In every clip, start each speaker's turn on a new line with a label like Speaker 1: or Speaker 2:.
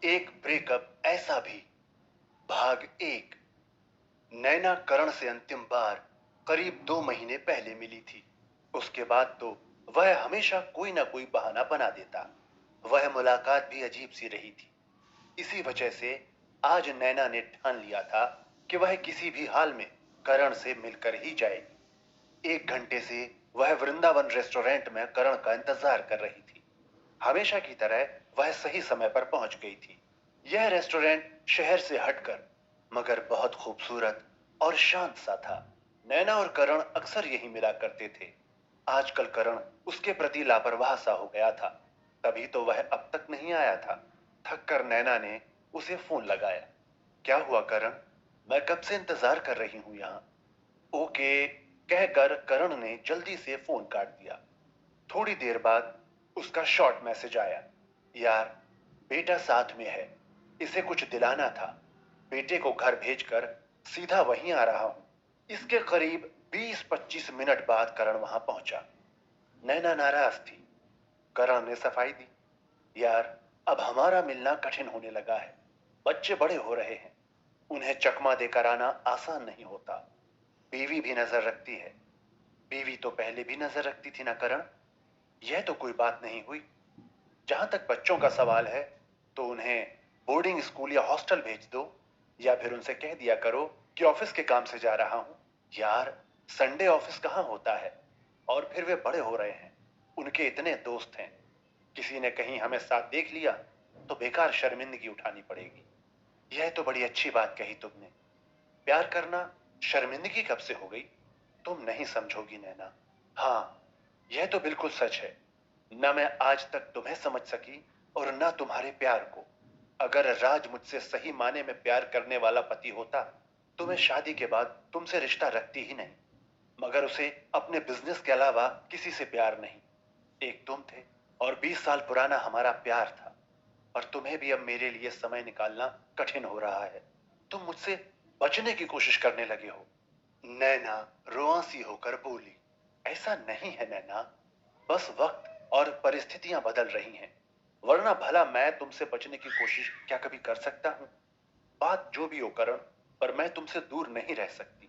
Speaker 1: एक ब्रेकअप ऐसा भी। भाग एक। नैना करण से अंतिम बार करीब 2 महीने पहले मिली थी। उसके बाद तो वह हमेशा कोई ना कोई बहाना बना देता। वह मुलाकात भी अजीब सी रही थी। इसी वजह से आज नैना ने ठान लिया था कि वह किसी भी हाल में करण से मिलकर ही जाएगी। 1 घंटे से वह वृंदावन रेस्टोरेंट में करण का इंतजार कर रही थी। हमेशा की तरह वह सही समय पर पहुंच गई थी। यह रेस्टोरेंट शहर से हटकर मगर बहुत खूबसूरत और शांत सा था। नैना और करण अक्सर यही मिला करते थे। आजकल करण उसके प्रति लापरवाह सा हो गया था। तभी तो वह अब तक नहीं आया था। थक कर नैना ने उसे फोन लगाया। क्या हुआ करण? मैं कब से इंतजार कर रही हूं यहाँ। ओके कहकर करण ने जल्दी से फोन काट दिया। थोड़ी देर बाद उसका शॉर्ट मैसेज आया। यार, बेटा साथ में है, इसे कुछ दिलाना था। बेटे को घर भेजकर सीधा वहीं आ रहा हूं। इसके करीब 20-25 मिनट बाद करण वहां पहुंचा। नैना नाराज थी। करण ने सफाई दी। यार, अब हमारा मिलना कठिन होने लगा है। बच्चे बड़े हो रहे हैं। उन्हें चकमा देकर आना आसान नहीं होता। बीवी भी नजर रखती है। बीवी तो पहले भी नजर रखती थी ना करण। यह तो कोई बात नहीं हुई। जहां तक बच्चों का सवाल है तो उन्हें बोर्डिंग स्कूल या हॉस्टल भेज दो, या फिर उनसे कह दिया करो कि ऑफिस के काम से जा रहा हूं। यार, संडे ऑफिस कहाँ होता है। और फिर वे बड़े हो रहे हैं। उनके इतने दोस्त हैं। किसी ने कहीं हमें साथ देख लिया तो बेकार शर्मिंदगी उठानी पड़ेगी। यह तो बड़ी अच्छी बात कही तुमने। प्यार करना शर्मिंदगी कब से हो गई? तुम नहीं समझोगी नैना। हाँ, यह तो बिल्कुल सच है। न मैं आज तक तुम्हें समझ सकी और न तुम्हारे प्यार को। अगर राज मुझसे सही माने में प्यार करने वाला पति होता तो मैं शादी के बाद तुमसे रिश्ता रखती ही नहीं। मगर उसे अपने बिजनेस के अलावा किसी से प्यार नहीं। एक तुम थे और 20 साल पुराना हमारा प्यार था। और तुम्हें भी अब मेरे लिए समय निकालना कठिन हो रहा है। तुम मुझसे बचने की कोशिश करने लगे हो। नैना रुआंसी होकर बोली। ऐसा नहीं है नैना। बस वक्त और परिस्थितियां बदल रही हैं। वरना भला मैं तुमसे बचने की कोशिश क्या कभी कर सकता हूं? बात जो भी हो करण, पर मैं तुमसे दूर नहीं रह सकती।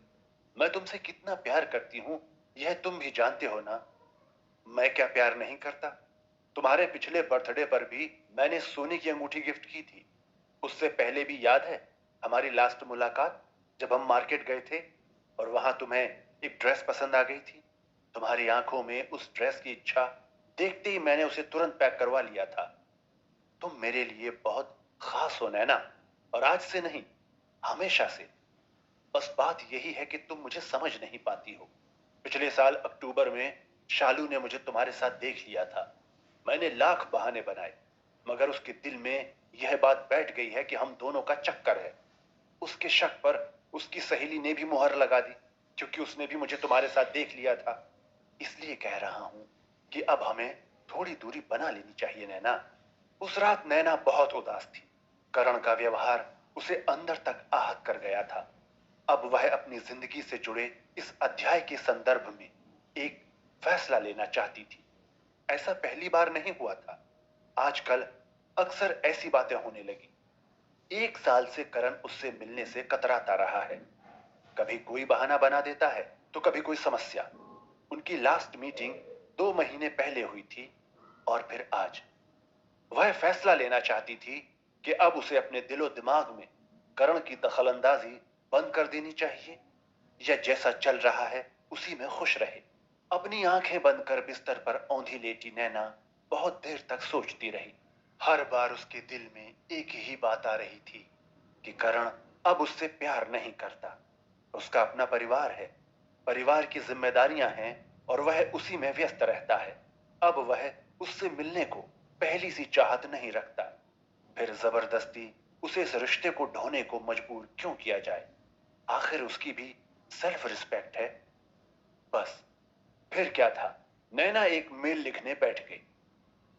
Speaker 1: मैं तुमसे कितना प्यार करती हूं यह तुम भी जानते हो ना। मैं क्या प्यार नहीं करता? तुम्हारे पिछले बर्थडे पर भी मैंने सोने की अंगूठी गिफ्ट की थी। उससे पहले भी याद है हमारी लास्ट मुलाकात, जब हम मार्केट गए थे और वहां तुम्हें एक ड्रेस पसंद आ गई थी। तुम्हारी आंखों में उस ड्रेस की इच्छा देखते ही मैंने उसे तुरंत पैक करवा लिया था। तुम मेरे लिए बहुत खास हो नैना। और आज से नहीं, हमेशा से। बस बात यही है कि तुम मुझे समझ नहीं पाती हो। पिछले साल अक्टूबर में शालू ने मुझे तुम्हारे साथ देख लिया था। मैंने लाख बहाने बनाए, मगर उसके दिल में यह बात बैठ गई है कि हम दोनों का चक्कर है। उसके शक पर उसकी सहेली ने भी मुहर लगा दी, क्योंकि उसने भी मुझे तुम्हारे साथ देख लिया था। इसलिए कह रहा हूं कि अब हमें थोड़ी दूरी बना लेनी चाहिए नैना। उस रात नैना बहुत उदास थी। करण का व्यवहार उसे अंदर तक आहत कर गया था। अब वह अपनी जिंदगी से जुड़े इस अध्याय के संदर्भ में एक फैसला लेना चाहती थी। ऐसा पहली बार नहीं हुआ था। आजकल अक्सर ऐसी बातें होने लगी। 1 साल से करण उससे मिलने से कतराता रहा है। कभी कोई बहाना बना देता है तो कभी कोई समस्या। उनकी लास्ट मीटिंग 2 महीने पहले हुई थी। और फिर आज वह फैसला लेना चाहती थी कि अब उसे अपने दिलो दिमाग में करण की दखलंदाजी बंद कर देनी चाहिए, या जैसा चल रहा है उसी में खुश रहे। अपनी आंखें बंद कर बिस्तर पर औंधी लेटी नैना बहुत देर तक सोचती रही। हर बार उसके दिल में एक ही बात आ रही थी कि करण अब उससे प्यार नहीं करता। उसका अपना परिवार है, परिवार की जिम्मेदारियां हैं, और वह उसी में व्यस्त रहता है। अब वह उससे मिलने को पहली सी चाहत नहीं रखता। फिर जबरदस्ती उसे इस रिश्ते को ढोने को मजबूर क्यों किया जाए? आखिर उसकी भी सेल्फ रिस्पेक्ट है। बस, फिर क्या था। नैना एक मेल लिखने बैठ गई।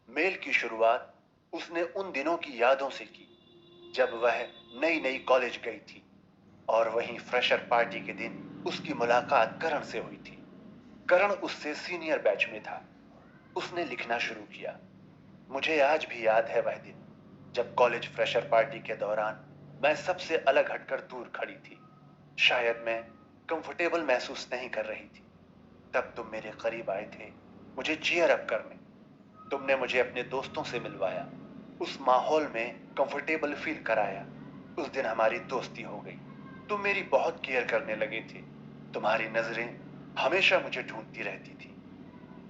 Speaker 1: मेल की शुरुआत उसने उन दिनों की यादों से की जब वह नई नई कॉलेज गई थी, और वहीं फ्रेशर पार्टी के दिन उसकी मुलाकात करण से हुई थी। करण उससे सीनियर बैच में था। उसने लिखना शुरू किया। मुझे आज भी याद है वह दिन। जब कॉलेज फ्रेशर पार्टी के दौरान मैं सबसे अलग हटकर दूर खड़ी थी। शायद मैं कंफर्टेबल महसूस नहीं कर रही थी। तब तुम मेरे करीब आए थे, मुझे चीयर अप करने। तुमने मुझे अपने दोस्तों से मिलवाया, उस माहौल में कंफर्टेबल फील कराया। उस दिन हमारी दोस्ती हो गई। तुम मेरी बहुत केयर करने लगे थे। तुम्हारी नजरें हमेशा मुझे ढूंढती रहती थी।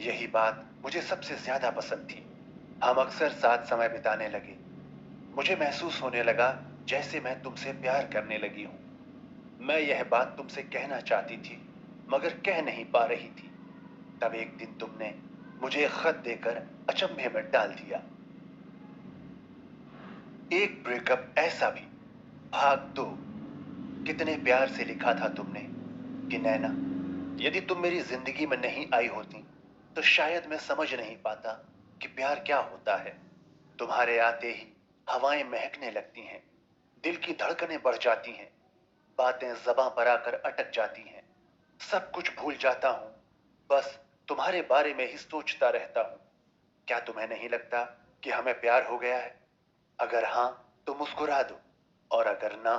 Speaker 1: यही बात मुझे सबसे ज्यादा पसंद थी। हम अक्सर साथ समय बिताने लगे। मुझे महसूस होने लगा जैसे मैं तुमसे प्यार करने लगी हूं। मैं यह बात तुमसे कहना चाहती थी, मगर कह नहीं पा रही थी। तब एक दिन तुमने मुझे एक खत देकर अचंभे में डाल दिया। एक ब्रेकअप ऐसा भी, भाग 2। कितने प्यार से लिखा था तुमने कि नैना, यदि तुम मेरी जिंदगी में नहीं आई होती तो शायद मैं समझ नहीं पाता कि प्यार क्या होता है। तुम्हारे आते ही हवाएं महकने लगती हैं, दिल की धड़कनें बढ़ जाती हैं, बातें ज़बां पर आकर अटक जाती हैं। सब कुछ भूल जाता हूं, बस तुम्हारे बारे में ही सोचता रहता हूं। क्या तुम्हें नहीं लगता कि हमें प्यार हो गया है? अगर हां तो मुस्कुरा दो, और अगर ना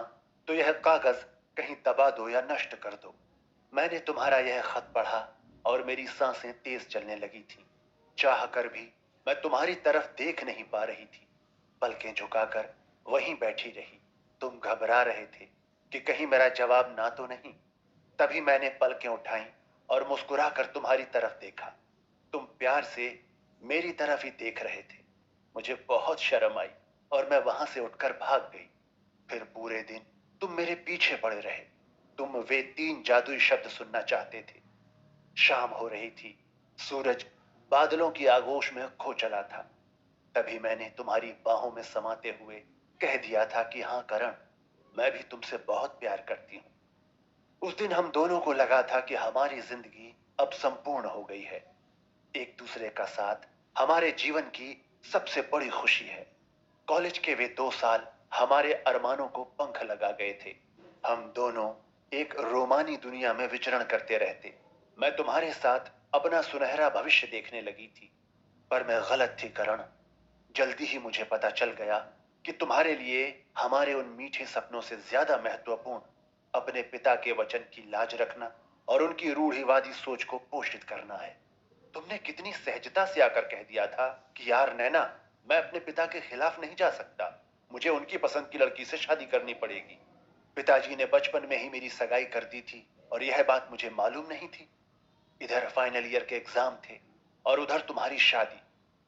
Speaker 1: तो यह कागज कहीं दबा दो या नष्ट कर दो। मैंने तुम्हारा यह खत पढ़ा और मेरी सांसें तेज चलने लगी थी। चाह कर भी मैं तुम्हारी तरफ देख नहीं पा रही थी। पलकें झुकाकर वहीं बैठी रही। तुम घबरा रहे थे कि कहीं मेरा जवाब ना तो नहीं। तभी मैंने पलकें उठाई और मुस्कुराकर तुम्हारी तरफ देखा। तुम प्यार से मेरी तरफ ही देख रहे थे। मुझे बहुत शर्म आई और मैं वहां से उठकर भाग गई। फिर पूरे दिन तुम मेरे पीछे पड़े रहे। तुम वे 3 जादुई शब्द सुनना चाहते थे। शाम हो रही थी, सूरज बादलों की आगोश में खो चला था। तभी मैंने तुम्हारी बाहों में समाते हुए कह दिया था कि हाँ करण, मैं भी तुमसे बहुत प्यार करती हूँ। उस दिन हम दोनों को लगा था कि हमारी जिंदगी अब संपूर्ण हो गई है। एक दूसरे का साथ हमारे जीवन की सबसे बड़ी खुशी है। कॉलेज के वे 2 साल हमारे अरमानों को पंख लगा गए थे। हम दोनों एक रोमानी दुनिया में विचरण करते रहते। मैं तुम्हारे साथ अपना सुनहरा भविष्य देखने लगी थी, पर मैं गलत थी करण। जल्दी ही मुझे पता चल गया कि तुम्हारे लिए हमारे उन मीठे सपनों से ज्यादा महत्वपूर्ण अपने पिता के वचन की लाज रखना और उनकी रूढ़िवादी सोच को पोषित करना है। तुमने कितनी सहजता से आकर कह दिया था कि यार नैना, मैं अपने पिता के खिलाफ नहीं जा सकता। मुझे उनकी पसंद की लड़की से शादी करनी पड़ेगी। पिताजी ने बचपन में ही मेरी सगाई कर दी थी और यह बात मुझे मालूम नहीं थी। इधर फाइनल ईयर के एग्जाम थे और उधर तुम्हारी शादी।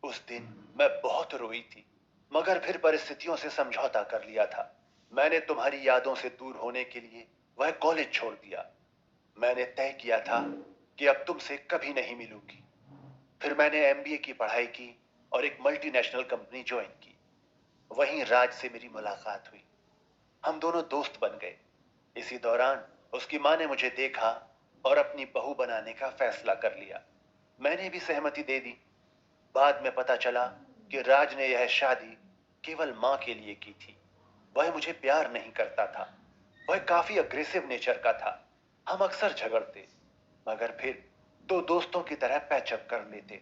Speaker 1: उस दिन मैं बहुत रोई थी, मगर फिर परिस्थितियों से समझौता कर लिया था। मैंने तुम्हारी यादों से दूर होने के लिए वह कॉलेज छोड़ दिया। मैंने तय किया था कि अब तुमसे कभी नहीं मिलूंगी। फिर मैंने एमबीए की पढ़ाई की और एक मल्टीनेशनल कंपनी ज्वाइन की। वहीं राज से मेरी मुलाकात हुई। हम दोनों दोस्त बन गए। इसी दौरान उसकी माँ ने मुझे देखा और अपनी बहू बनाने का फैसला कर लिया। मैंने भी सहमति दे दी। बाद में पता चला कि राज ने यह शादी केवल माँ के लिए की थी। वह मुझे प्यार नहीं करता था। वह काफी अग्रेसिव नेचर का था। हम अक्सर झगड़ते, मगर फिर दो दोस्तों की तरह पैचअप कर लेते।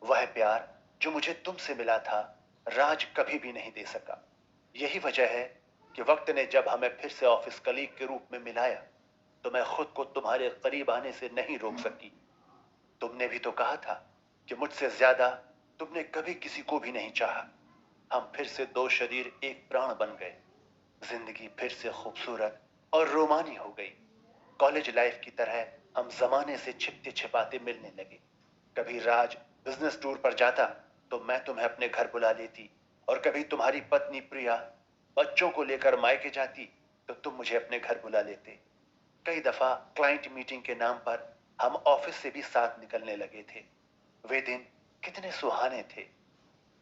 Speaker 1: वह प्यार जो मुझे तुमसे मिला था, राज कभी भी नहीं दे सका। यही वजह है कि वक्त ने जब हमें फिर से ऑफिस कलीग के रूप में मिलाया, तो मैं खुद को तुम्हारे करीब आने से नहीं रोक सकी। तुमने भी तो कहा था कि मुझसे ज्यादा तुमने कभी किसी को भी नहीं चाहा। हम फिर से 2 शरीर एक प्राण बन गए। जिंदगी फिर से खूबसूरत और रोमानी हो गई। कॉलेज लाइफ की तरह हम जमाने से छिपते छिपाते मिलने लगे। कभी राज बिजनेस टूर पर जाता तो मैं तुम्हें अपने घर बुला लेती, और कभी तुम्हारी पत्नी प्रिया बच्चों को लेकर मायके जाती तो तुम मुझे अपने घर बुला लेते। कई दफा क्लाइंट मीटिंग के नाम पर हम ऑफिस से भी साथ निकलने लगे थे। वे दिन कितने सुहाने थे।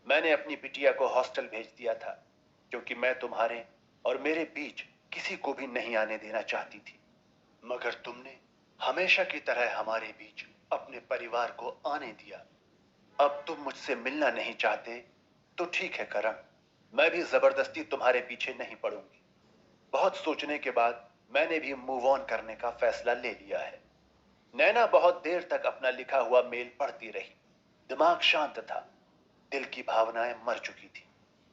Speaker 1: मैंने अपनी बिटिया को हॉस्टल भेज दिया था, क्योंकि मैं तुम्हारे और मेरे बीच किसी को भी नहीं आने देना चाहती थी। मगर तुमने हमेशा की तरह हमारे बीच अपने परिवार को आने दिया। अब तुम मुझसे मिलना नहीं चाहते तो ठीक है करण, मैं भी जबरदस्ती तुम्हारे पीछे नहीं पड़ूंगी। बहुत सोचने के बाद मैंने भी मूव ऑन करने का फैसला ले लिया है। नैना बहुत देर तक अपना लिखा हुआ मेल पढ़ती रही। दिमाग शांत था, दिल की भावनाएं मर चुकी थी।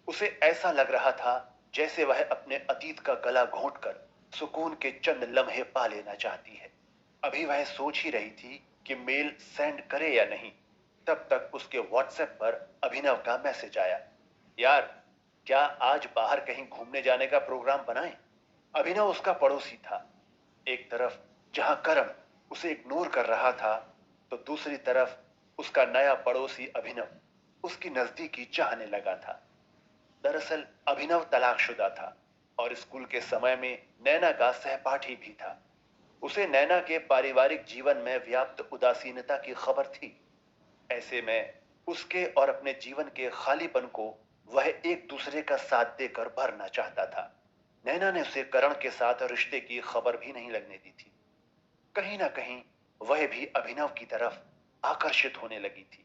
Speaker 1: उसे ऐसा लग रहा था जैसे वह अपने अतीत का गला घोंटकर सुकून के चंद लम्हे पा लेना चाहती है। अभी वह सोच ही रही थी कि मेल सेंड करे या नहीं, तब तक उसके व्हाट्सएप पर अभिनव का मैसेज आया। यार, क्या आज बाहर कहीं घूमने जाने का प्रोग्राम बनाएं? अभिनव उसका पड़ोसी था। एक तरफ जहां करण उसे इग्नोर कर रहा था, तो दूसरी तरफ उसका नया पड़ोसी अभिनव उसकी नजदीकी चाहने लगा था। दरअसल अभिनव तलाकशुदा था और स्कूल के समय में नैना का सहपाठी भी था। उसे नैना के पारिवारिक जीवन में व्याप्त उदासीनता की खबर थी। ऐसे में उसके और अपने जीवन के खालीपन को वह एक दूसरे का साथ देकर भरना चाहता था। नैना ने उसे करण के साथ रिश्ते की खबर भी नहीं लगने दी थी। कहीं ना कहीं वह भी अभिनव की तरफ आकर्षित होने लगी थी।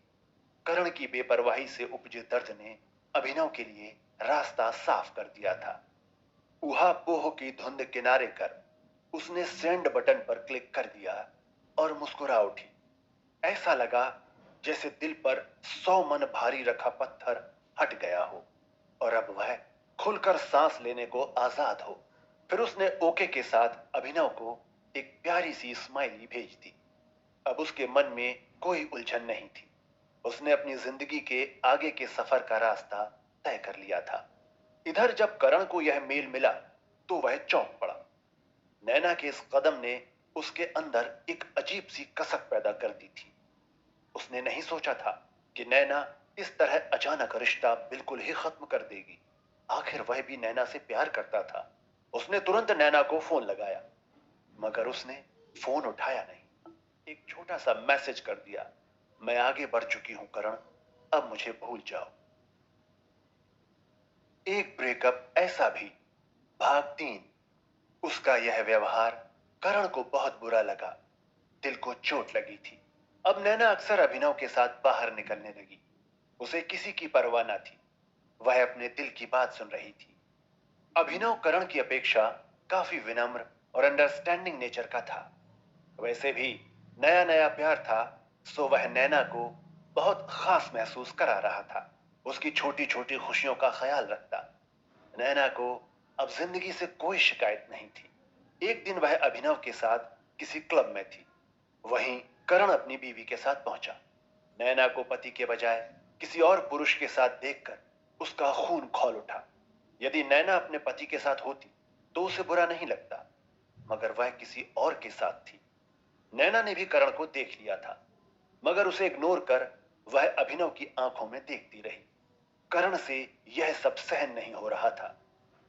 Speaker 1: करण की बेपरवाही से उपजे दर्द ने अभिनव के लिए रास्ता साफ कर दिया था। ऊहापोह की धुंध किनारे कर उसने सेंड बटन पर क्लिक कर दिया और मुस्कुरा उठी। ऐसा लगा जैसे दिल पर 100 मन भारी रखा पत्थर हट गया हो और अब वह खुलकर सांस लेने को आजाद हो। फिर उसने ओके के साथ अभिनव को एक प्यारी सी स्माइली भेज दी। अब उसके मन में कोई उलझन नहीं थी। उसने अपनी जिंदगी के आगे के सफर का रास्ता तय कर लिया था। इधर जब करण को यह मेल मिला तो वह चौंक पड़ा। नैना के इस कदम ने उसके अंदर एक अजीब सी कसक पैदा कर दी थी। उसने नहीं सोचा था कि नैना इस तरह अचानक रिश्ता बिल्कुल ही खत्म कर देगी। आखिर वह भी नैना से प्यार करता था। उसने तुरंत नैना को फोन लगाया, मगर उसने फोन उठाया नहीं। एक छोटा सा मैसेज कर दिया, मैं आगे बढ़ चुकी हूं करण, अब मुझे भूल जाओ। एक ब्रेकअप ऐसा भी, भाग 3। उसका यह व्यवहार करण को बहुत बुरा लगा। दिल को चोट लगी थी। अब नैना अक्सर अभिनव के साथ बाहर निकलने लगी। उसे किसी की परवाह न थी। वह अपने दिल की बात सुन रही थी। अभिनव करण की अपेक्षा काफी विनम्र और अंडरस्टैंडिंग नेचर का था। वैसे भी नया नया प्यार था, सो वह नैना को बहुत खास महसूस करा रहा था। उसकी छोटी छोटी खुशियों का ख्याल रखता। नैना को अब जिंदगी से कोई शिकायत नहीं थी। एक दिन वह अभिनव के साथ किसी क्लब में थी। वहीं करण अपनी बीवी के साथ पहुंचा। नैना को पति के बजाय किसी और पुरुष के साथ देखकर उसका खून खौल उठा। यदि नैना अपने पति के साथ होती तो उसे बुरा नहीं लगता, मगर वह किसी और के साथ थी। नैना ने भी करण को देख लिया था, मगर उसे इग्नोर कर वह अभिनव की आंखों में देखती रही। करण से यह सब सहन नहीं हो रहा था।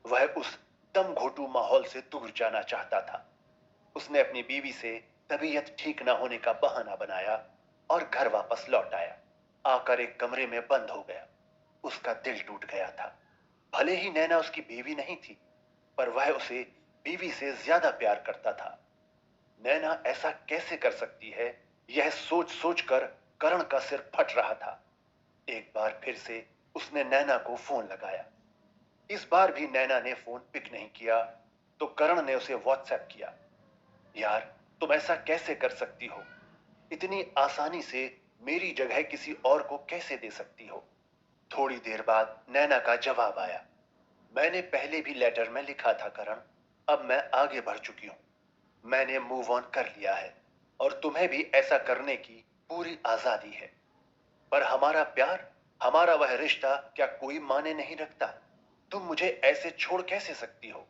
Speaker 1: वह उस दम घोटू माहौल से दूर जाना चाहता था। उसने अपनी बीवी से तबीयत ठीक न होने का बहाना बनाया और घर वापस लौट आया। आकर एक कमरे में बंद हो गया। उसका दिल टूट गया था। भले ही नैना उसकी बीवी नहीं थी, पर वह उसे बीवी से ज्यादा प्यार करता था। नैना ऐसा कैसे कर सकती है, यह सोच सोच कर करण का सिर फट रहा था। एक बार फिर से उसने नैना को फोन लगाया। इस बार भी नैना ने फोन पिक नहीं किया, तो करण ने उसे व्हाट्सएप किया। यार, तुम ऐसा कैसे कर सकती हो? इतनी आसानी से मेरी जगह किसी और को कैसे दे सकती हो? थोड़ी देर बाद नैना का जवाब आया। मैंने पहले भी लेटर में लिखा था करण, अब मैं आगे बढ़ चुकी हूं। मैंने मूव ऑन कर लिया है और तुम्हें भी ऐसा करने की पूरी आजादी है। पर हमारा प्यार, हमारा वह रिश्ता क्या कोई माने नहीं रखता? तुम मुझे ऐसे छोड़ कैसे सकती हो?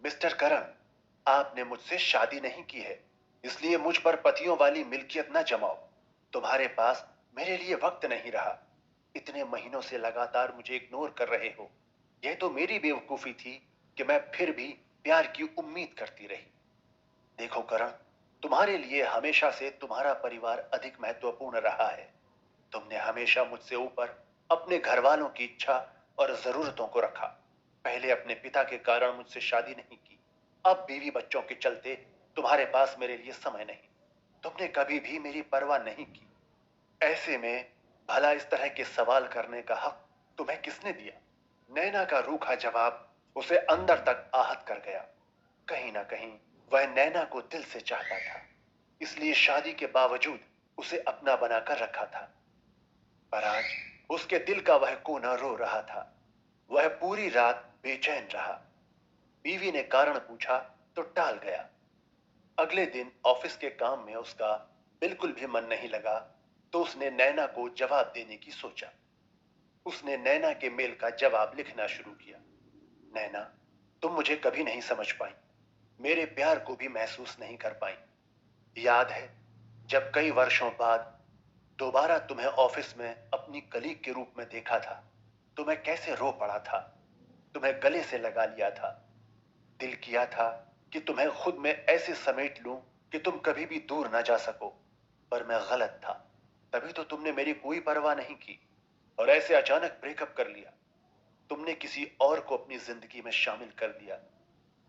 Speaker 1: मिस्टर करण, आपने मुझसे शादी नहीं की है, इसलिए मुझ पर पतियों वाली मिल्कियत न जमाओ। तुम्हारे पास मेरे लिए वक्त नहीं रहा। इतने महीनों से लगातार मुझे इग्नोर कर रहे हो। यह तो मेरी बेवकूफी थी कि मैं फिर भी प्यार की उम्मीद करती रही। देखो करण, तुम्हारे लिए हमेशा से तुम्हारा परिवार अधिक महत्वपूर्ण रहा है। तुमने हमेशा मुझसे ऊपर अपने घर वालों की इच्छा और जरूरतों को रखा। पहले अपने पिता के कारण मुझसे शादी नहीं की, अब बीवी बच्चों के चलते तुम्हारे पास मेरे लिए समय नहीं। तुमने कभी भी मेरी परवाह नहीं की। ऐसे में भला इस तरह के सवाल करने का हक तुम्हें किसने दिया? नैना का रूखा जवाब उसे अंदर तक आहत कर गया। कहीं ना कहीं वह नैना को दिल से चाहता था, इसलिए शादी के बावजूद उसे अपना बनाकर रखा था। पर आज उसके दिल का वह कोना रो रहा था। वह पूरी रात बेचैन रहा। बीवी ने कारण पूछा तो टाल गया। अगले दिन ऑफिस के काम में उसका बिल्कुल भी मन नहीं लगा, तो उसने नैना को जवाब देने की सोचा। उसने नैना के मेल का जवाब लिखना शुरू किया। नैना, तुम मुझे कभी नहीं समझ पाई, मेरे प्यार को भी महसूस नहीं कर पाई। याद है जब कई वर्षों बाद दोबारा तुम्हें ऑफिस में अपनी कलीग के रूप में देखा था, तो मैं कैसे रो पड़ा था, तुम्हें गले से लगा लिया था। दिल किया था कि तुम्हें खुद में ऐसे समेट लूं कि तुम कभी भी दूर ना जा सको, पर मैं गलत था। तभी तो तुमने मेरी कोई परवाह नहीं की और ऐसे अचानक ब्रेकअप कर लिया। तुमने किसी और को अपनी जिंदगी में शामिल कर दिया।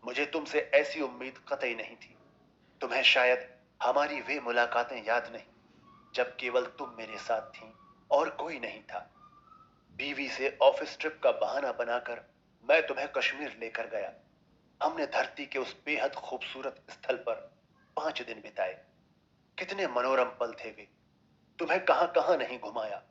Speaker 1: मुझे तुमसे ऐसी उम्मीद कतई नहीं थी। तुम्हें शायद हमारी वे मुलाकातें याद नहीं जब केवल तुम मेरे साथ थीं और कोई नहीं था। बीवी से ऑफिस ट्रिप का बहाना बनाकर मैं तुम्हें कश्मीर लेकर गया। हमने धरती के उस बेहद खूबसूरत स्थल पर 5 दिन बिताए। कितने मनोरम पल थे वे। तुम्हें कहां कहां नहीं घुमाया।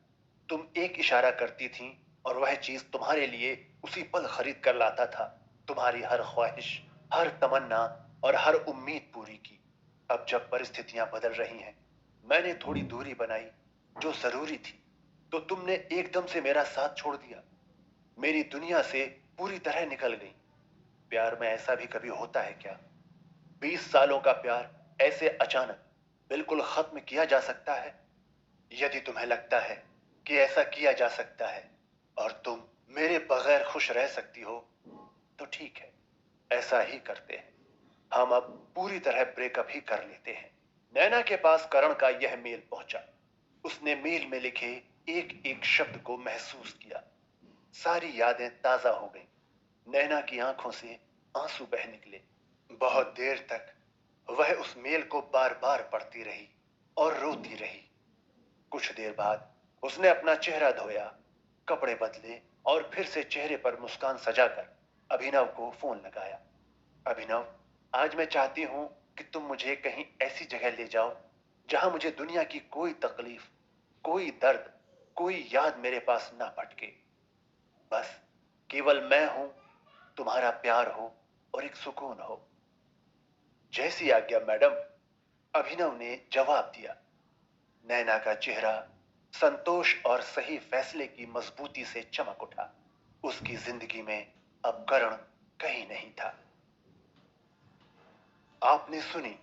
Speaker 1: तुम एक इशारा करती थीं और वह चीज तुम्हारे लिए उसी पल खरीद कर लाता था। तुम्हारी हर ख्वाहिश, हर तमन्ना और हर उम्मीद पूरी की। अब जब परिस्थितियां बदल रही हैं, मैंने थोड़ी दूरी बनाई जो जरूरी थी, तो तुमने एकदम से मेरा साथ छोड़ दिया, मेरी दुनिया से पूरी तरह निकल गई। प्यार में ऐसा भी कभी होता है क्या? 20 सालों का प्यार ऐसे अचानक बिल्कुल खत्म किया जा सकता है? यदि तुम्हें लगता है कि ऐसा किया जा सकता है और तुम मेरे बगैर खुश रह सकती हो, तो ठीक है, ऐसा ही करते हैं। हम अब पूरी तरह ब्रेकअप ही कर लेते हैं। नैना के पास करण का यह मेल पहुंचा। उसने मेल में लिखे एक एक शब्द को महसूस किया। सारी यादें ताजा हो गईं। नैना की आंखों से आंसू बह निकले। बहुत देर तक वह उस मेल को बार बार पढ़ती रही और रोती रही। कुछ देर बाद उसने अपना चेहरा धोया, कपड़े बदले और फिर से चेहरे पर मुस्कान सजाकर अभिनव को फोन लगाया। अभिनव, आज मैं चाहती हूं कि तुम मुझे कहीं ऐसी जगह ले जाओ जहां मुझे दुनिया की कोई तकलीफ, कोई दर्द, कोई याद मेरे पास ना भटके। बस केवल मैं हूं, तुम्हारा प्यार हो और एक सुकून हो। जैसी आज्ञा मैडम, अभिनव ने जवाब दिया। नैना का चेहरा संतोष और सही फैसले की मजबूती से चमक उठा। उसकी जिंदगी में अब करण कहीं नहीं था। आपने सुनी